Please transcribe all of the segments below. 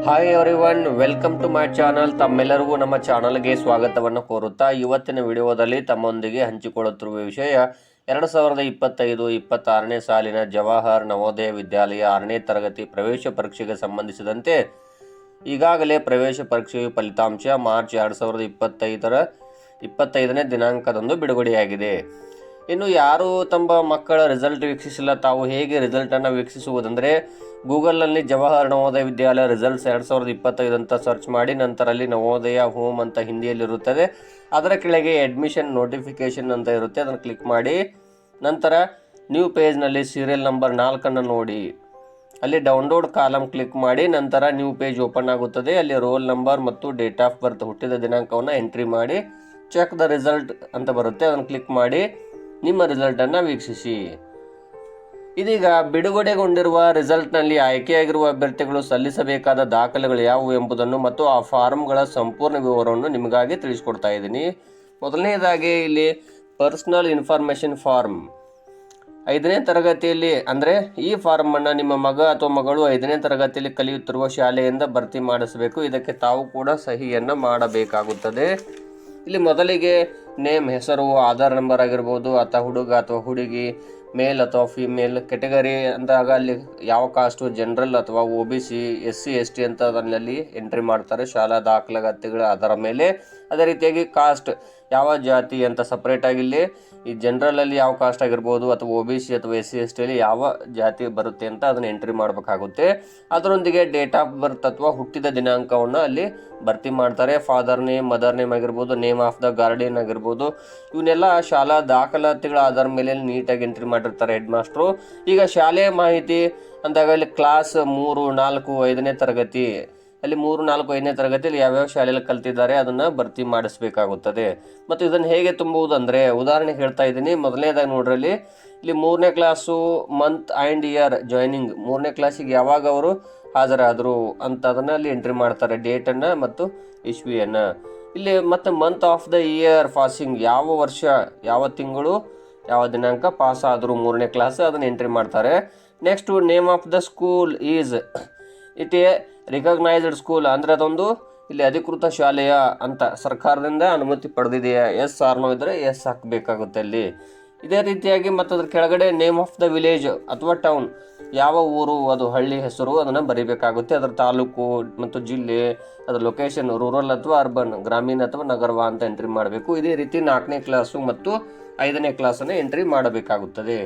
Hi everyone, welcome to my channel. ತಮ್ಮೆಲ್ಲರಿಗೂ ನಮ್ಮ ಚಾನಲ್ಗೆ ಸ್ವಾಗತವನ್ನು ಕೋರುತ್ತಾ ಇವತ್ತಿನ ವಿಡಿಯೋದಲ್ಲಿ ತಮ್ಮೊಂದಿಗೆ ಹಂಚಿಕೊಳ್ಳುತ್ತಿರುವ ವಿಷಯ 2025-26ನೇ ಸಾಲಿನ ಜವಾಹರ್ ನವೋದಯ ವಿದ್ಯಾಲಯ 6ನೇ ತರಗತಿ ಪ್ರವೇಶ ಪರೀಕ್ಷೆಗೆ ಸಂಬಂಧಿಸಿದಂತೆ ಈಗಾಗಲೇ ಪ್ರವೇಶ ಪರೀಕ್ಷೆಯ ಫಲಿತಾಂಶ ಮಾರ್ಚ್ 2025ನೇ ದಿನಾಂಕದಂದು ಬಿಡುಗಡೆಯಾಗಿದೆ. ಇನ್ನು ಯಾರು ತಮ್ಮ ಮಕ್ಕಳ ರಿಸಲ್ಟ್ ವೀಕ್ಷಿಸಿಲ್ಲ, ತಾವು ಹೇಗೆ ರಿಸಲ್ಟನ್ನು ವೀಕ್ಷಿಸುವುದಂದರೆ ಗೂಗಲ್ನಲ್ಲಿ ಜವಾಹರ್ ನವೋದಯ ವಿದ್ಯಾಲಯ ರಿಸಲ್ಟ್ಸ್ 2025 ಅಂತ ಸರ್ಚ್ ಮಾಡಿ ನಂತರ ಅಲ್ಲಿ ನವೋದಯ ಹೋಮ್ ಅಂತ ಹಿಂದಿಯಲ್ಲಿರುತ್ತದೆ. ಅದರ ಕೆಳಗೆ ಅಡ್ಮಿಷನ್ ನೋಟಿಫಿಕೇಷನ್ ಅಂತ ಇರುತ್ತೆ, ಅದನ್ನು ಕ್ಲಿಕ್ ಮಾಡಿ ನಂತರ ನ್ಯೂ ಪೇಜ್ನಲ್ಲಿ ಸೀರಿಯಲ್ ನಂಬರ್ 4 ನೋಡಿ ಅಲ್ಲಿ ಡೌನ್ಲೋಡ್ ಕಾಲಮ್ ಕ್ಲಿಕ್ ಮಾಡಿ ನಂತರ ನ್ಯೂ ಪೇಜ್ ಓಪನ್ ಆಗುತ್ತದೆ. ಅಲ್ಲಿ ರೋಲ್ ನಂಬರ್ ಮತ್ತು ಡೇಟ್ ಆಫ್ ಬರ್ತ್ ಹುಟ್ಟಿದ ದಿನಾಂಕವನ್ನು ಎಂಟ್ರಿ ಮಾಡಿ ಚೆಕ್ ದ ರಿಸಲ್ಟ್ ಅಂತ ಬರುತ್ತೆ, ಅದನ್ನು ಕ್ಲಿಕ್ ಮಾಡಿ ನಿಮ್ಮ ರಿಸಲ್ಟನ್ನು ವೀಕ್ಷಿಸಿ. ಇದೀಗ ಬಿಡುಗಡೆಗೊಂಡಿರುವ ರಿಸಲ್ಟ್ನಲ್ಲಿ ಆಯ್ಕೆಯಾಗಿರುವ ಅಭ್ಯರ್ಥಿಗಳು ಸಲ್ಲಿಸಬೇಕಾದ ದಾಖಲೆಗಳು ಯಾವುವು ಎಂಬುದನ್ನು ಮತ್ತು ಆ ಫಾರ್ಮ್ಗಳ ಸಂಪೂರ್ಣ ವಿವರವನ್ನು ನಿಮಗಾಗಿ ತಿಳಿಸ್ಕೊಡ್ತಾ ಇದ್ದೀನಿ. ಮೊದಲನೇದಾಗಿ ಇಲ್ಲಿ ಪರ್ಸನಲ್ ಇನ್ಫಾರ್ಮೇಷನ್ ಫಾರ್ಮ್ 5ನೇ ತರಗತಿಯಲ್ಲಿ ಅಂದರೆ ಈ ಫಾರ್ಮನ್ನು ನಿಮ್ಮ ಮಗ ಅಥವಾ ಮಗಳು 5ನೇ ತರಗತಿಯಲ್ಲಿ ಕಲಿಯುತ್ತಿರುವ ಶಾಲೆಯಿಂದ ಭರ್ತಿ ಮಾಡಿಸಬೇಕು. ಇದಕ್ಕೆ ತಾವು ಕೂಡ ಸಹಿಯನ್ನು ಮಾಡಬೇಕಾಗುತ್ತದೆ. ಇಲ್ಲಿ ಮೊದಲಿಗೆ ನೇಮ್, ಹೆಸರು, ಆಧಾರ್ ನಂಬರ್ ಆಗಿರ್ಬೋದು, ಅಥವಾ ಹುಡುಗ ಅಥವಾ ಹುಡುಗಿ, ಮೇಲ್ ಅಥವಾ ಫಿಮೇಲ್ ಕೆಟಗರಿ ಅಂದಾಗ ಅಲ್ಲಿ ಯಾವ ಕಾಸ್ಟು, ಜನರಲ್ ಅಥವಾ OBC, SC ST ಅಂತ ಅದರಲ್ಲಿ ಎಂಟ್ರಿ ಮಾಡ್ತಾರೆ ಶಾಲಾ ದಾಖಲಾತಿಗಳ ಅದರ ಮೇಲೆ. ಅದೇ ರೀತಿಯಾಗಿ ಕಾಸ್ಟ್ ಯಾವ ಜಾತಿ ಅಂತ ಸಪ್ರೇಟಾಗಿ ಇಲ್ಲಿ ಈ ಜನರಲಲ್ಲಿ ಯಾವ ಕಾಸ್ಟ್ ಆಗಿರ್ಬೋದು ಅಥವಾ OBC ಅಥವಾ SC ST ಅಲ್ಲಿ ಯಾವ ಜಾತಿ ಬರುತ್ತೆ ಅಂತ ಅದನ್ನು ಎಂಟ್ರಿ ಮಾಡಬೇಕಾಗುತ್ತೆ. ಅದರೊಂದಿಗೆ ಡೇಟ್ ಆಫ್ ಬರ್ತ್ ಅಥವಾ ಹುಟ್ಟಿದ ದಿನಾಂಕವನ್ನು ಅಲ್ಲಿ ಭರ್ತಿ ಮಾಡ್ತಾರೆ. ಫಾದರ್ ನೇಮ್, ಮದರ್ ನೇಮ್ ಆಗಿರ್ಬೋದು, ನೇಮ್ ಆಫ್ ದ ಗಾರ್ಡಿಯನ್ ಆಗಿರ್ಬೋದು, ಇವನ್ನೆಲ್ಲ ಶಾಲಾ ದಾಖಲಾತಿಗಳ ಆಧಾರ ಮೇಲೆ ನೀಟಾಗಿ ಎಂಟ್ರಿ ಮಾಡಿರ್ತಾರೆ ಹೆಡ್ ಮಾಸ್ಟ್ರು. ಈಗ ಶಾಲೆಯ ಮಾಹಿತಿ ಅಂದಾಗ ಅಲ್ಲಿ ಕ್ಲಾಸ್ 3, 4, 5ನೇ ತರಗತಿ ಅಲ್ಲಿ 3, 4, 5ನೇ ತರಗತಿಯಲ್ಲಿ ಯಾವ್ಯಾವ ಶಾಲೆಯಲ್ಲಿ ಕಲ್ತಿದ್ದಾರೆ ಅದನ್ನು ಭರ್ತಿ ಮಾಡಿಸಬೇಕಾಗುತ್ತದೆ. ಮತ್ತು ಇದನ್ನು ಹೇಗೆ ತುಂಬುವುದಂದರೆ ಉದಾಹರಣೆಗೆ ಹೇಳ್ತಾ ಇದ್ದೀನಿ. ಮೊದಲನೇದಾಗಿ ನೋಡ್ರಲ್ಲಿ ಇಲ್ಲಿ 3ನೇ class month and year joining, 3ನೇ ಕ್ಲಾಸಿಗೆ ಯಾವಾಗ ಅವರು ಹಾಜರಾದರು ಅಂತ ಅದನ್ನು ಅಲ್ಲಿ ಎಂಟ್ರಿ ಮಾಡ್ತಾರೆ, ಡೇಟನ್ನು ಮತ್ತು ಇಸ್ವಿಯನ್ನು. ಇಲ್ಲಿ ಮತ್ತು month of the year passing, ಯಾವ ವರ್ಷ, ಯಾವ ತಿಂಗಳು, ಯಾವ ದಿನಾಂಕ ಪಾಸ್ ಆದರು 3ನೇ ಕ್ಲಾಸ್, ಅದನ್ನು ಎಂಟ್ರಿ ಮಾಡ್ತಾರೆ. Next name of the school is it A recognised school, ಅಂದರೆ ಅದೊಂದು ಇಲ್ಲಿ ಅಧಿಕೃತ ಶಾಲೆಯ ಅಂತ ಸರ್ಕಾರದಿಂದ ಅನುಮತಿ ಪಡೆದಿದೆಯಾ, ಎಸ್ ಆರ್ನೋ ಇದ್ದರೆ ಎಸ್ ಹಾಕಬೇಕಾಗುತ್ತೆ ಅಲ್ಲಿ. ಇದೇ ರೀತಿಯಾಗಿ ಮತ್ತು ಅದ್ರ ಕೆಳಗಡೆ ನೇಮ್ ಆಫ್ ದ ವಿಲೇಜ್ ಅಥವಾ ಟೌನ್, ಯಾವ ಊರು, ಅದು ಹಳ್ಳಿ ಹೆಸರು ಅದನ್ನು ಬರೀಬೇಕಾಗುತ್ತೆ. ಅದರ ತಾಲೂಕು ಮತ್ತು ಜಿಲ್ಲೆ, ಅದರ ಲೊಕೇಶನ್, ರೂರಲ್ ಅಥವಾ ಅರ್ಬನ್, ಗ್ರಾಮೀಣ ಅಥವಾ ನಗರವ ಅಂತ ಎಂಟ್ರಿ ಮಾಡಬೇಕು. ಇದೇ ರೀತಿ 4ನೇ ಕ್ಲಾಸು ಮತ್ತು 5ನೇ ಕ್ಲಾಸನ್ನು ಎಂಟ್ರಿ ಮಾಡಬೇಕಾಗುತ್ತದೆ.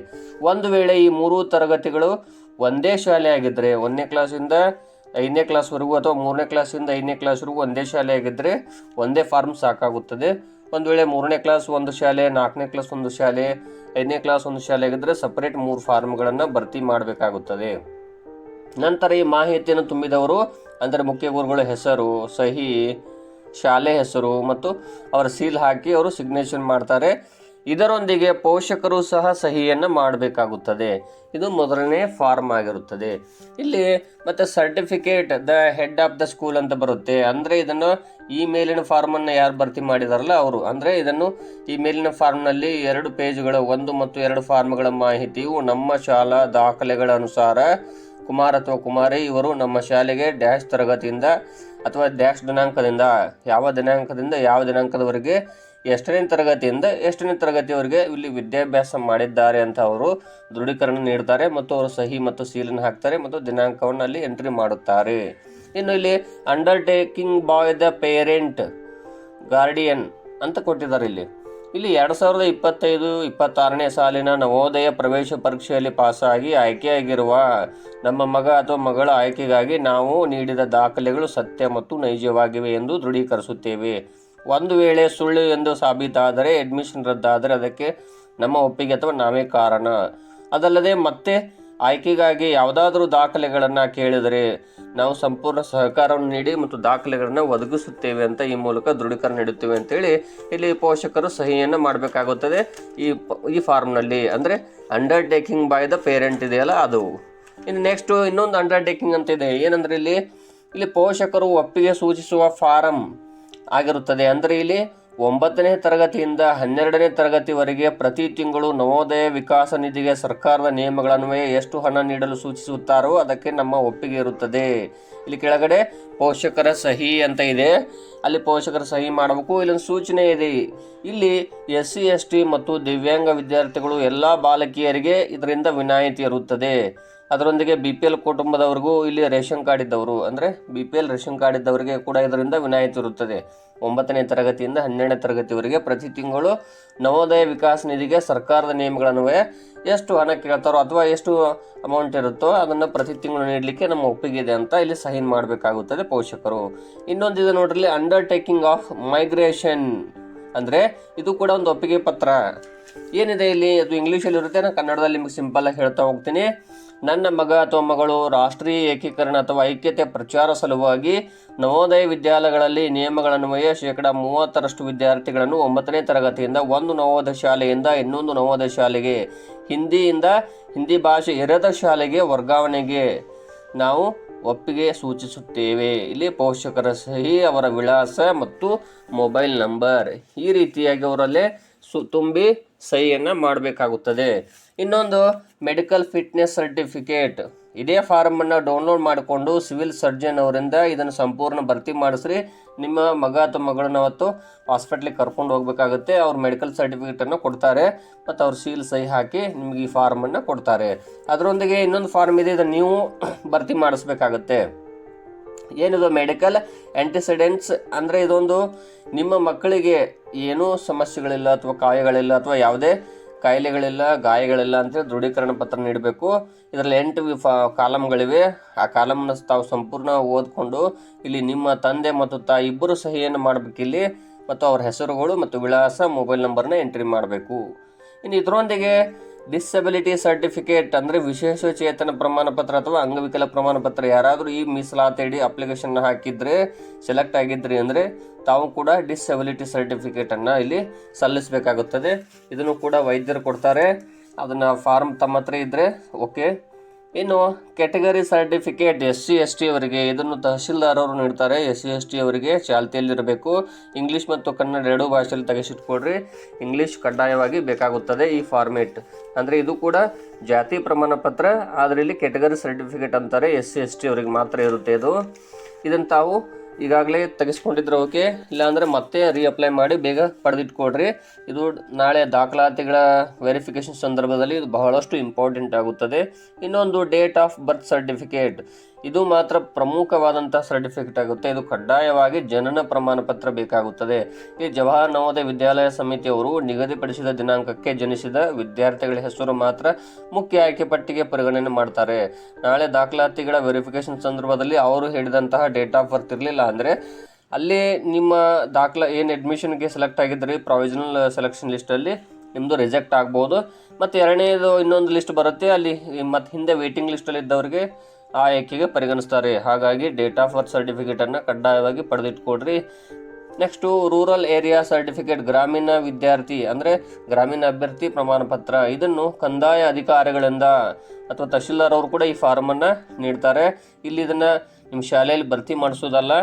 ಒಂದು ವೇಳೆ ಈ 3 ತರಗತಿಗಳು ಒಂದೇ ಶಾಲೆ ಆಗಿದ್ದರೆ 1ನೇ ಕ್ಲಾಸಿಂದ 5ನೇ ಕ್ಲಾಸ್ವರೆಗೂ ಅಥವಾ 3ನೇ ಕ್ಲಾಸಿಂದ 5ನೇ ಕ್ಲಾಸ್ವರೆಗೂ ಒಂದೇ ಶಾಲೆ ಆಗಿದ್ದರೆ ಒಂದೇ ಫಾರ್ಮ್ ಸಾಕಾಗುತ್ತದೆ. ಒಂದು ವೇಳೆ 3ನೇ ಕ್ಲಾಸ್ ಒಂದು ಶಾಲೆ, 4ನೇ ಕ್ಲಾಸ್ ಒಂದು ಶಾಲೆ, 5ನೇ ಕ್ಲಾಸ್ ಒಂದು ಶಾಲೆ ಆಗಿದ್ದರೆ ಸಪರೇಟ್ 3 ಫಾರ್ಮ್ಗಳನ್ನು ಭರ್ತಿ ಮಾಡಬೇಕಾಗುತ್ತದೆ. ನಂತರ ಈ ಮಾಹಿತಿಯನ್ನು ತುಂಬಿದವರು ಅಂದರೆ ಮುಖ್ಯ ಗುರುಗಳ ಹೆಸರು, ಸಹಿ, ಶಾಲೆ ಹೆಸರು ಮತ್ತು ಅವರ ಸೀಲ್ ಹಾಕಿ ಅವರು ಸಿಗ್ನೇಚರ್ ಮಾಡ್ತಾರೆ. ಇದರೊಂದಿಗೆ ಪೋಷಕರು ಸಹ ಸಹಿಯನ್ನು ಮಾಡಬೇಕಾಗುತ್ತದೆ. ಇದು ಮೊದಲನೇ ಫಾರ್ಮ್ ಆಗಿರುತ್ತದೆ. ಇಲ್ಲಿ ಮತ್ತು certificate the head of the school ಅಂತ ಬರುತ್ತೆ. ಅಂದರೆ ಇದನ್ನು ಈ ಮೇಲಿನ ಫಾರ್ಮನ್ನು ಯಾರು ಭರ್ತಿ ಮಾಡಿದಾರಲ್ಲ ಅವರು, ಅಂದರೆ ಇದನ್ನು ಈ ಮೇಲಿನ ಫಾರ್ಮ್ನಲ್ಲಿ 2 ಪೇಜ್ಗಳು 1 ಮತ್ತು 2 ಫಾರ್ಮ್ಗಳ ಮಾಹಿತಿಯು ನಮ್ಮ ಶಾಲಾ ದಾಖಲೆಗಳ ಅನುಸಾರ ಕುಮಾರ್ ಅಥವಾ ಕುಮಾರಿ ಇವರು ನಮ್ಮ ಶಾಲೆಗೆ ಡ್ಯಾಶ್ ತರಗತಿಯಿಂದ ಅಥವಾ ಡ್ಯಾಶ್ ದಿನಾಂಕದಿಂದ ಯಾವ ದಿನಾಂಕದವರೆಗೆ ಎಷ್ಟನೇ ತರಗತಿಯಿಂದ ಎಷ್ಟನೇ ತರಗತಿಯವರೆಗೆ ಇಲ್ಲಿ ವಿದ್ಯಾಭ್ಯಾಸ ಮಾಡಿದ್ದಾರೆ ಅಂತ ಅವರು ದೃಢೀಕರಣ ನೀಡ್ತಾರೆ ಮತ್ತು ಅವರು ಸಹಿ ಮತ್ತು ಸೀಲನ್ನು ಹಾಕ್ತಾರೆ ಮತ್ತು ದಿನಾಂಕವನ್ನು ಅಲ್ಲಿ ಎಂಟ್ರಿ ಮಾಡುತ್ತಾರೆ. ಇನ್ನು ಇಲ್ಲಿ undertaking by the parent guardian ಅಂತ ಕೊಟ್ಟಿದ್ದಾರೆ. ಇಲ್ಲಿ 2025-26ನೇ ಸಾಲಿನ ನವೋದಯ ಪ್ರವೇಶ ಪರೀಕ್ಷೆಯಲ್ಲಿ ಪಾಸಾಗಿ ಆಯ್ಕೆಯಾಗಿರುವ ನಮ್ಮ ಮಗ ಅಥವಾ ಮಗಳ ಆಯ್ಕೆಗಾಗಿ ನಾವು ನೀಡಿದ ದಾಖಲೆಗಳು ಸತ್ಯ ಮತ್ತು ನೈಜವಾಗಿವೆ ಎಂದು ದೃಢೀಕರಿಸುತ್ತೇವೆ. ಒಂದು ವೇಳೆ ಸುಳ್ಳು ಎಂದು ಸಾಬೀತಾದರೆ, ಅಡ್ಮಿಷನ್ ರದ್ದಾದರೆ ಅದಕ್ಕೆ ನಮ್ಮ ಒಪ್ಪಿಗೆ ಅಥವಾ ನಾವೇ ಕಾರಣ. ಅದಲ್ಲದೆ ಮತ್ತೆ ಆಯ್ಕೆಗಾಗಿ ಯಾವುದಾದರೂ ದಾಖಲೆಗಳನ್ನು ಕೇಳಿದರೆ ನಾವು ಸಂಪೂರ್ಣ ಸಹಕಾರವನ್ನು ನೀಡಿ ಮತ್ತು ದಾಖಲೆಗಳನ್ನು ಒದಗಿಸುತ್ತೇವೆ ಅಂತ ಈ ಮೂಲಕ ದೃಢೀಕರಣ ನೀಡುತ್ತೇವೆ ಅಂತೇಳಿ ಇಲ್ಲಿ ಪೋಷಕರು ಸಹಿಯನ್ನು ಮಾಡಬೇಕಾಗುತ್ತದೆ ಈ ಫಾರ್ಮ್ನಲ್ಲಿ. ಅಂದರೆ ಅಂಡರ್ಟೇಕಿಂಗ್ ಬೈ ದ ಪೇರೆಂಟ್ ಇದೆಯಲ್ಲ ಅದು. ಇನ್ನು ನೆಕ್ಸ್ಟು ಇನ್ನೊಂದು ಅಂಡರ್ಟೇಕಿಂಗ್ ಅಂತ ಇದೆ. ಏನಂದರೆ ಇಲ್ಲಿ ಪೋಷಕರು ಒಪ್ಪಿಗೆ ಸೂಚಿಸುವ ಫಾರಂ ಆಗಿರುತ್ತದೆ. ಅಂದರೆ ಇಲ್ಲಿ 9ನೇ ತರಗತಿಯಿಂದ 12ನೇ ತರಗತಿವರೆಗೆ ಪ್ರತಿ ತಿಂಗಳು ನವೋದಯ ವಿಕಾಸ ನಿಧಿಗೆ ಸರ್ಕಾರದ ನಿಯಮಗಳನ್ವಯ ಎಷ್ಟು ಹಣ ನೀಡಲು ಸೂಚಿಸುತ್ತಾರೋ ಅದಕ್ಕೆ ನಮ್ಮ ಒಪ್ಪಿಗೆ ಇರುತ್ತದೆ. ಇಲ್ಲಿ ಕೆಳಗಡೆ ಪೋಷಕರ ಸಹಿ ಅಂತ ಇದೆ, ಅಲ್ಲಿ ಪೋಷಕರ ಸಹಿ ಮಾಡಬೇಕು. ಇಲ್ಲೊಂದು ಸೂಚನೆ ಇದೆ, ಇಲ್ಲಿ SC ST ಮತ್ತು ದಿವ್ಯಾಂಗ ವಿದ್ಯಾರ್ಥಿಗಳು ಎಲ್ಲ ಬಾಲಕಿಯರಿಗೆ ಇದರಿಂದ ವಿನಾಯಿತಿ ಇರುತ್ತದೆ. ಅದರೊಂದಿಗೆ BPL ಕುಟುಂಬದವರಿಗೂ ಇಲ್ಲಿ ರೇಷನ್ ಕಾರ್ಡ್ ಇದ್ದವರು ಅಂದರೆ BPL ರೇಷನ್ ಕಾರ್ಡ್ ಇದ್ದವರಿಗೆ ಕೂಡ ಇದರಿಂದ ವಿನಾಯಿತಿ ಇರುತ್ತದೆ. 9ನೇ ತರಗತಿಯಿಂದ 12ನೇ ತರಗತಿವರೆಗೆ ಪ್ರತಿ ತಿಂಗಳು ನವೋದಯ ವಿಕಾಸ ನಿಧಿಗೆ ಸರ್ಕಾರದ ನಿಯಮಗಳನ್ವಯ ಎಷ್ಟು ಹಣ ಕೇಳ್ತಾರೋ ಅಥವಾ ಎಷ್ಟು ಅಮೌಂಟ್ ಇರುತ್ತೋ ಅದನ್ನು ಪ್ರತಿ ತಿಂಗಳು ನೀಡಲಿಕ್ಕೆ ನಮ್ಮ ಒಪ್ಪಿಗೆ ಇದೆ ಅಂತ ಇಲ್ಲಿ ಸೈನ್ ಮಾಡಬೇಕಾಗುತ್ತದೆ ಪೋಷಕರು. ಇನ್ನೊಂದಿದೆ ನೋಡ್ರಿ, ಅಂಡರ್ಟೇಕಿಂಗ್ ಆಫ್ ಮೈಗ್ರೇಷನ್ ಅಂದರೆ ಇದು ಕೂಡ ಒಂದು ಒಪ್ಪಿಗೆ ಪತ್ರ. ಏನಿದೆ ಇಲ್ಲಿ, ಅದು ಇಂಗ್ಲೀಷಲ್ಲಿ ಇರುತ್ತೆ, ನಾನು ಕನ್ನಡದಲ್ಲಿ ನಿಮಗೆ ಸಿಂಪಲ್ಲಾಗಿ ಹೇಳ್ತಾ ಹೋಗ್ತೀನಿ. ನನ್ನ ಮಗ ಅಥವಾ ಮಗಳು ರಾಷ್ಟ್ರೀಯ ಏಕೀಕರಣ ಅಥವಾ ಐಕ್ಯತೆ ಪ್ರಚಾರ ಸಲುವಾಗಿ ನವೋದಯ ವಿದ್ಯಾಲಯಗಳಲ್ಲಿ ನಿಯಮಗಳನ್ವಯ 30% ವಿದ್ಯಾರ್ಥಿಗಳನ್ನು 9ನೇ ತರಗತಿಯಿಂದ ಒಂದು ನವೋದಯ ಶಾಲೆಯಿಂದ ಇನ್ನೊಂದು ನವೋದಯ ಶಾಲೆಗೆ, ಹಿಂದಿ ಭಾಷೆ ಇರದ ಶಾಲೆಗೆ ವರ್ಗಾವಣೆಗೆ ನಾವು ಒಪ್ಪಿಗೆ ಸೂಚಿಸುತ್ತೇವೆ. ಇಲ್ಲಿ ಪೋಷಕರ ಸಹಿ, ಅವರ ವಿಳಾಸ ಮತ್ತು ಮೊಬೈಲ್ ನಂಬರ್ ಈ ರೀತಿಯಾಗಿ ಅವರಲ್ಲೇ ತುಂಬಿ ಸಹಿಯನ್ನು ಮಾಡಬೇಕಾಗುತ್ತದೆ. ಇನ್ನೊಂದು ಮೆಡಿಕಲ್ ಫಿಟ್ನೆಸ್ ಸರ್ಟಿಫಿಕೇಟ್. ಇದೇ ಫಾರ್ಮನ್ನು ಡೌನ್ಲೋಡ್ ಮಾಡಿಕೊಂಡು ಸಿವಿಲ್ ಸರ್ಜನ್ ಅವರಿಂದ ಇದನ್ನು ಸಂಪೂರ್ಣ ಭರ್ತಿ ಮಾಡಿಸ್ರಿ. ನಿಮ್ಮ ಮಗ ಅಥವಾ ಮಗಳನ್ನ ಅವತ್ತು ಹಾಸ್ಪಿಟ್ಲಿಗೆ ಕರ್ಕೊಂಡು ಹೋಗಬೇಕಾಗುತ್ತೆ. ಅವ್ರು ಮೆಡಿಕಲ್ ಸರ್ಟಿಫಿಕೇಟನ್ನು ಕೊಡ್ತಾರೆ ಮತ್ತು ಅವ್ರು ಸೀಲ್ ಸಹಿ ಹಾಕಿ ನಿಮಗೆ ಈ ಫಾರ್ಮನ್ನು ಕೊಡ್ತಾರೆ. ಅದರೊಂದಿಗೆ ಇನ್ನೊಂದು ಫಾರ್ಮ್ ಇದೆ, ಇದನ್ನು ನೀವು ಭರ್ತಿ ಮಾಡಿಸ್ಬೇಕಾಗತ್ತೆ. ಏನಿದು ಮೆಡಿಕಲ್ ಆ್ಯಂಟಿಸಿಡೆಂಟ್ಸ್ ಅಂದರೆ ಇದೊಂದು ನಿಮ್ಮ ಮಕ್ಕಳಿಗೆ ಏನೂ ಸಮಸ್ಯೆಗಳಿಲ್ಲ ಅಥವಾ ಕಾಯಗಳಿಲ್ಲ ಅಥವಾ ಯಾವುದೇ ಕಾಯಿಲೆಗಳಿಲ್ಲ, ಗಾಯಗಳಿಲ್ಲ ಅಂತೇಳಿ ದೃಢೀಕರಣ ಪತ್ರ ನೀಡಬೇಕು. ಇದರಲ್ಲಿ 8 ಕಾಲಮ್ಗಳಿವೆ. ಆ ಕಾಲಮ್ನ ತಾವು ಸಂಪೂರ್ಣ ಓದ್ಕೊಂಡು ಇಲ್ಲಿ ನಿಮ್ಮ ತಂದೆ ಮತ್ತು ತಾಯಿ ಇಬ್ಬರು ಸಹಿಯನ್ನು ಮಾಡಬೇಕಿಲ್ಲಿ ಮತ್ತು ಅವರ ಹೆಸರುಗಳು ಮತ್ತು ವಿಳಾಸ, ಮೊಬೈಲ್ ನಂಬರ್ನ ಎಂಟ್ರಿ ಮಾಡಬೇಕು. ಇನ್ನು ಇದರೊಂದಿಗೆ ಡಿಸಬಿಲಿಟಿ ಸರ್ಟಿಫಿಕೇಟ್ ಅಂದರೆ ವಿಶೇಷ ಚೇತನ ಪ್ರಮಾಣ ಪತ್ರ ಅಥವಾ ಅಂಗವಿಕಲ ಪ್ರಮಾಣ ಪತ್ರ. ಯಾರಾದರೂ ಈ ಮೀಸಲಾತಿ ಅಪ್ಲಿಕೇಶನ್ ಹಾಕಿದರೆ ಸೆಲೆಕ್ಟ್ ಆಗಿದ್ರಿ ಅಂದರೆ ತಾವು ಕೂಡ ಡಿಸಬಿಲಿಟಿ ಸರ್ಟಿಫಿಕೇಟನ್ನು ಇಲ್ಲಿ ಸಲ್ಲಿಸಬೇಕಾಗುತ್ತದೆ. ಇದನ್ನು ಕೂಡ ವೈದ್ಯರು ಕೊಡ್ತಾರೆ. ಅದನ್ನು ಫಾರ್ಮ್ ತಮ್ಮ ಹತ್ರ ಇದ್ದರೆ ಓಕೆ. ಇನ್ನು ಕ್ಯಾಟಗರಿ ಸರ್ಟಿಫಿಕೇಟ್ SC ST ಅವರಿಗೆ ಇದನ್ನು ತಹಶೀಲ್ದಾರ್ ಅವರು ನೀಡ್ತಾರೆ. SC ST ಅವರಿಗೆ ಚಾಲ್ತಿಯಲ್ಲಿರಬೇಕು. ಇಂಗ್ಲೀಷ್ ಮತ್ತು ಕನ್ನಡ ಎರಡೂ ಭಾಷೆಯಲ್ಲಿ ತೆಗೆಸಿಟ್ಕೊಡ್ರಿ. ಇಂಗ್ಲೀಷ್ ಕಡ್ಡಾಯವಾಗಿ ಬೇಕಾಗುತ್ತದೆ ಈ ಫಾರ್ಮೇಟ್. ಅಂದರೆ ಇದು ಕೂಡ ಜಾತಿ ಪ್ರಮಾಣ ಪತ್ರ, ಆದರೆ ಇಲ್ಲಿ ಕ್ಯಾಟಗರಿ ಸರ್ಟಿಫಿಕೇಟ್ ಅಂತಾರೆ. SC ST ಅವರಿಗೆ ಮಾತ್ರ ಇರುತ್ತೆ ಇದು. ಇದನ್ನು ತಾವು ಈಗಾಗಲೇ ತೆಗೆಸ್ಕೊಂಡಿದ್ರೆ ಓಕೆ, ಇಲ್ಲಾಂದರೆ ಮತ್ತೆ ರೀಅಪ್ಲೈ ಮಾಡಿ ಬೇಗ ಪಡೆದಿಟ್ಕೊಡ್ರಿ. ಇದು ನಾಳೆ ದಾಖಲಾತಿಗಳ ವೆರಿಫಿಕೇಷನ್ ಸಂದರ್ಭದಲ್ಲಿ ಇದು ಬಹಳಷ್ಟು ಇಂಪಾರ್ಟೆಂಟ್ ಆಗುತ್ತದೆ. ಇನ್ನೊಂದು ಡೇಟ್ ಆಫ್ ಬರ್ತ್ ಸರ್ಟಿಫಿಕೇಟ್. ಇದು ಮಾತ್ರ ಪ್ರಮುಖವಾದಂಥ ಸರ್ಟಿಫಿಕೇಟ್ ಆಗುತ್ತೆ. ಇದು ಕಡ್ಡಾಯವಾಗಿ ಜನನ ಪ್ರಮಾಣ ಪತ್ರ ಬೇಕಾಗುತ್ತದೆ. ಈ ಜವಾಹರ್ ನವೋದಯ ವಿದ್ಯಾಲಯ ಸಮಿತಿಯವರು ನಿಗದಿಪಡಿಸಿದ ದಿನಾಂಕಕ್ಕೆ ಜನಿಸಿದ ವಿದ್ಯಾರ್ಥಿಗಳ ಹೆಸರು ಮಾತ್ರ ಮುಖ್ಯ ಆಯ್ಕೆ ಪಟ್ಟಿಗೆ ಪರಿಗಣನೆ ಮಾಡ್ತಾರೆ. ನಾಳೆ ದಾಖಲಾತಿಗಳ ವೆರಿಫಿಕೇಷನ್ ಸಂದರ್ಭದಲ್ಲಿ ಅವರು ಹೇಳಿದಂತಹ ಡೇಟ್ ಆಫ್ ಬರ್ತ್ ಇರಲಿಲ್ಲ ಅಂದರೆ ಅಲ್ಲಿ ನಿಮ್ಮ ಏನು ಅಡ್ಮಿಷನ್ಗೆ ಸೆಲೆಕ್ಟ್ ಆಗಿದ್ರಿ ಪ್ರಾವಿಷನಲ್ ಸೆಲೆಕ್ಷನ್ ಲಿಸ್ಟಲ್ಲಿ ನಿಮ್ಮದು ರಿಜೆಕ್ಟ್ ಆಗ್ಬೋದು. ಮತ್ತು ಎರಡನೇದು ಇನ್ನೊಂದು ಲಿಸ್ಟ್ ಬರುತ್ತೆ, ಅಲ್ಲಿ ಮತ್ತು ಹಿಂದೆ ವೇಟಿಂಗ್ ಲಿಸ್ಟಲ್ಲಿ ಇದ್ದವರಿಗೆ ಆ ಆಯ್ಕೆಗೆ ಪರಿಗಣಿಸ್ತಾರೆ. ಹಾಗಾಗಿ ಡೇಟ್ ಆಫ್ ಬರ್ತ್ ಸರ್ಟಿಫಿಕೇಟನ್ನು ಕಡ್ಡಾಯವಾಗಿ ಪಡೆದಿಟ್ಕೊಡ್ರಿ. Next rural area certificate. ಗ್ರಾಮೀಣ ವಿದ್ಯಾರ್ಥಿ ಅಂದರೆ ಗ್ರಾಮೀಣ ಅಭ್ಯರ್ಥಿ ಪ್ರಮಾಣ ಪತ್ರ. ಇದನ್ನು ಕಂದಾಯ ಅಧಿಕಾರಿಗಳಿಂದ ಅಥವಾ ತಹಶೀಲ್ದಾರ್ ಅವರು ಕೂಡ ಈ ಫಾರ್ಮನ್ನು ನೀಡ್ತಾರೆ. ಇಲ್ಲಿ ಇದನ್ನು ನಿಮ್ಮ ಶಾಲೆಯಲ್ಲಿ ಭರ್ತಿ ಮಾಡಿಸೋದಲ್ಲ,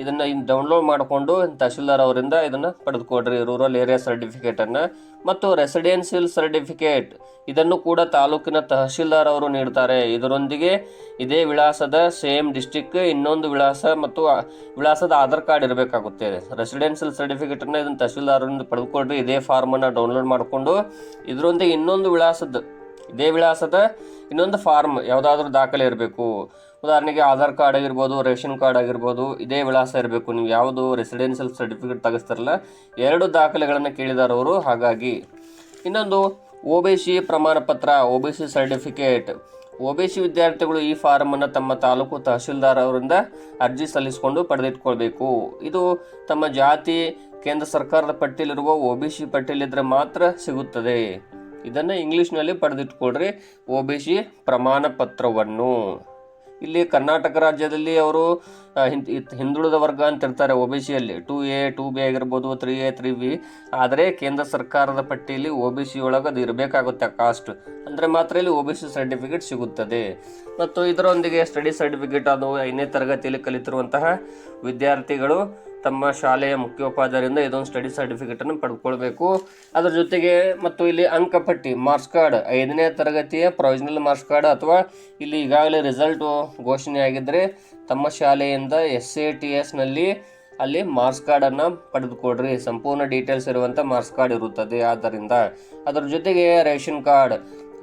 ಇದನ್ನು ಡೌನ್ಲೋಡ್ ಮಾಡಿಕೊಂಡು ತಹಶೀಲ್ದಾರ್ ಅವರಿಂದ ಇದನ್ನು ಪಡೆದುಕೊಡ್ರಿ ರೂರಲ್ ಏರಿಯಾ ಸರ್ಟಿಫಿಕೇಟನ್ನು. ಮತ್ತು ರೆಸಿಡೆನ್ಷಿಯಲ್ ಸರ್ಟಿಫಿಕೇಟ್ ಇದನ್ನು ಕೂಡ ತಾಲೂಕಿನ ತಹಶೀಲ್ದಾರ್ ಅವರು ನೀಡ್ತಾರೆ. ಇದರೊಂದಿಗೆ ಇದೇ ವಿಳಾಸದ ಸೇಮ್ ಡಿಸ್ಟಿಕ್ ಇನ್ನೊಂದು ವಿಳಾಸ ಮತ್ತು ವಿಳಾಸದ ಆಧಾರ್ ಕಾರ್ಡ್ ಇರಬೇಕಾಗುತ್ತೆ. ರೆಸಿಡೆನ್ಷಿಯಲ್ ಸರ್ಟಿಫಿಕೇಟನ್ನು ಇದನ್ನು ತಹಶೀಲ್ದಾರರಿಂದ ಪಡೆದುಕೊಡ್ರಿ. ಇದೇ ಫಾರ್ಮನ್ನು ಡೌನ್ಲೋಡ್ ಮಾಡಿಕೊಂಡು ಇದರೊಂದಿಗೆ ಇನ್ನೊಂದು ಇದೇ ವಿಳಾಸದ ಇನ್ನೊಂದು ಫಾರ್ಮ್ ಯಾವುದಾದ್ರೂ ದಾಖಲೆ ಇರಬೇಕು. ಉದಾಹರಣೆಗೆ ಆಧಾರ್ ಕಾರ್ಡ್ ಆಗಿರ್ಬೋದು, ರೇಷನ್ ಕಾರ್ಡ್ ಆಗಿರ್ಬೋದು, ಇದೇ ವಿಳಾಸ ಇರಬೇಕು. ನೀವು ಯಾವುದು ರೆಸಿಡೆನ್ಷಿಯಲ್ ಸರ್ಟಿಫಿಕೇಟ್ ತೆಗೆಸ್ತಾರಲ್ಲ 2 ದಾಖಲೆಗಳನ್ನು ಕೇಳಿದಾರೆ ಅವರು. ಹಾಗಾಗಿ ಇನ್ನೊಂದು OBC ಪ್ರಮಾಣ ಪತ್ರ, OBC ಸರ್ಟಿಫಿಕೇಟ್. OBC ವಿದ್ಯಾರ್ಥಿಗಳು ಈ ಫಾರ್ಮನ್ನು ತಮ್ಮ ತಾಲೂಕು ತಹಶೀಲ್ದಾರ್ ಅವರಿಂದ ಅರ್ಜಿ ಸಲ್ಲಿಸಿಕೊಂಡು ಪಡೆದಿಟ್ಕೊಳ್ಬೇಕು. ಇದು ತಮ್ಮ ಜಾತಿ ಕೇಂದ್ರ ಸರ್ಕಾರದ ಪಟ್ಟಿಯಲ್ಲಿರುವ OBC ಪಟ್ಟಿಯಲ್ಲಿದ್ದರೆ ಮಾತ್ರ ಸಿಗುತ್ತದೆ. ಇದನ್ನು ಇಂಗ್ಲೀಷ್ನಲ್ಲಿ ಪಡೆದಿಟ್ಕೊಳ್ರಿ OBC ಪ್ರಮಾಣ ಪತ್ರವನ್ನು. ಇಲ್ಲಿ ಕರ್ನಾಟಕ ರಾಜ್ಯದಲ್ಲಿ ಅವರು ಹಿಂದುಳಿದ ವರ್ಗ ಅಂತ ಇರ್ತಾರೆ OBCಯಲ್ಲಿ 2A 2B ಆಗಿರ್ಬೋದು, 3A 3B. ಆದರೆ ಕೇಂದ್ರ ಸರ್ಕಾರದ ಪಟ್ಟಿಯಲ್ಲಿ OBC ಒಳಗೆ ಅದು ಇರಬೇಕಾಗುತ್ತೆ ಕಾಸ್ಟ್, ಅಂದರೆ ಮಾತ್ರ ಇಲ್ಲಿ OBC ಸರ್ಟಿಫಿಕೇಟ್ ಸಿಗುತ್ತದೆ. ಮತ್ತು ಇದರೊಂದಿಗೆ ಸ್ಟಡಿ ಸರ್ಟಿಫಿಕೇಟ್, ಅದು 5ನೇ ತರಗತಿಯಲ್ಲಿ ಕಲಿತಿರುವಂತಹ ವಿದ್ಯಾರ್ಥಿಗಳು ತಮ್ಮ ಶಾಲೆಯ ಮುಖ್ಯೋಪಾಧ್ಯಾಯರಿಂದ ಇದೊಂದು ಸ್ಟಡಿ ಸರ್ಟಿಫಿಕೇಟನ್ನು ಪಡೆದುಕೊಳ್ಬೇಕು. ಅದರ ಜೊತೆಗೆ ಮತ್ತು ಇಲ್ಲಿ ಅಂಕಪಟ್ಟಿ ಮಾರ್ಕ್ಸ್ ಕಾರ್ಡ್ 5ನೇ ತರಗತಿಯ ಪ್ರೊವಿಷನಲ್ ಮಾರ್ಕ್ಸ್ ಕಾರ್ಡ್ ಅಥವಾ ಇಲ್ಲಿ ಈಗಾಗಲೇ ರಿಸಲ್ಟು ಘೋಷಣೆ ಆಗಿದ್ದರೆ ತಮ್ಮ ಶಾಲೆಯಿಂದ SATSನಲ್ಲಿ ಅಲ್ಲಿ ಮಾರ್ಕ್ಸ್ ಕಾರ್ಡನ್ನು ಪಡೆದುಕೊಡ್ರಿ. ಸಂಪೂರ್ಣ ಡೀಟೇಲ್ಸ್ ಇರುವಂಥ ಮಾರ್ಕ್ಸ್ ಕಾರ್ಡ್ ಇರುತ್ತದೆ. ಆದ್ದರಿಂದ ಅದರ ಜೊತೆಗೆ ರೇಷನ್ ಕಾರ್ಡ್,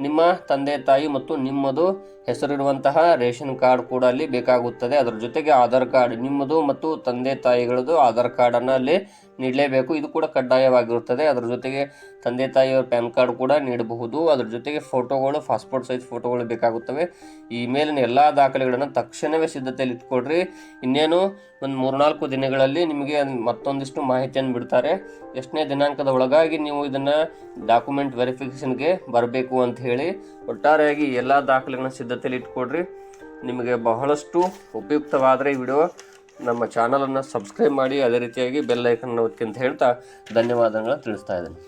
ನಿಮ್ಮ ತಂದೆ ತಾಯಿ ಮತ್ತು ನಿಮ್ಮದು ಹೆಸರಿರುವಂತಹ ರೇಷನ್ ಕಾರ್ಡ್ ಕೂಡ ಅಲ್ಲಿ ಬೇಕಾಗುತ್ತದೆ. ಅದರ ಜೊತೆಗೆ ಆಧಾರ್ ಕಾರ್ಡ್, ನಿಮ್ಮದು ಮತ್ತು ತಂದೆ ತಾಯಿಗಳದ್ದು ಆಧಾರ್ ಕಾರ್ಡನ್ನು ಅಲ್ಲಿ ನೀಡಲೇಬೇಕು. ಇದು ಕೂಡ ಕಡ್ಡಾಯವಾಗಿರುತ್ತದೆ. ಅದರ ಜೊತೆಗೆ ತಂದೆ ತಾಯಿಯವರ ಪ್ಯಾನ್ ಕಾರ್ಡ್ ಕೂಡ ನೀಡಬಹುದು. ಅದರ ಜೊತೆಗೆ ಫೋಟೋಗಳು, ಪಾಸ್ಪೋರ್ಟ್ ಸೈಜ್ ಫೋಟೋಗಳು ಬೇಕಾಗುತ್ತವೆ. ಈ ಮೇಲಿನ ಎಲ್ಲ ದಾಖಲೆಗಳನ್ನು ತಕ್ಷಣವೇ ಸಿದ್ಧತೆಯಲ್ಲಿ ಇಟ್ಕೊಡ್ರಿ. ಇನ್ನೇನು ಒಂದು 3-4 ದಿನಗಳಲ್ಲಿ ನಿಮಗೆ ಮತ್ತೊಂದಿಷ್ಟು ಮಾಹಿತಿಯನ್ನು ಬಿಡ್ತಾರೆ. ಎಷ್ಟನೇ ದಿನಾಂಕದ ಒಳಗಾಗಿ ನೀವು ಇದನ್ನು ಡಾಕ್ಯುಮೆಂಟ್ ವೆರಿಫಿಕೇಷನ್ಗೆ ಬರಬೇಕು ಅಂತ ಹೇಳಿ. ಒಟ್ಟಾರೆಯಾಗಿ ಎಲ್ಲ ದಾಖಲೆಗಳನ್ನು ಸಿದ್ಧತೆಯಲ್ಲಿ ಇಟ್ಕೊಡ್ರಿ. ನಿಮಗೆ ಬಹಳಷ್ಟು ಉಪಯುಕ್ತವಾದರೆ ಈ ವಿಡಿಯೋ ನಮ್ಮ ಚಾನಲನ್ನು ಸಬ್ಸ್ಕ್ರೈಬ್ ಮಾಡಿ, ಅದೇ ರೀತಿಯಾಗಿ ಬೆಲ್ ಐಕನ್ ಒತ್ತಿ ಅಂತ ಹೇಳ್ತಾ ಧನ್ಯವಾದಗಳನ್ನು ತಿಳಿಸ್ತಾ ಇದ್ದೇನೆ.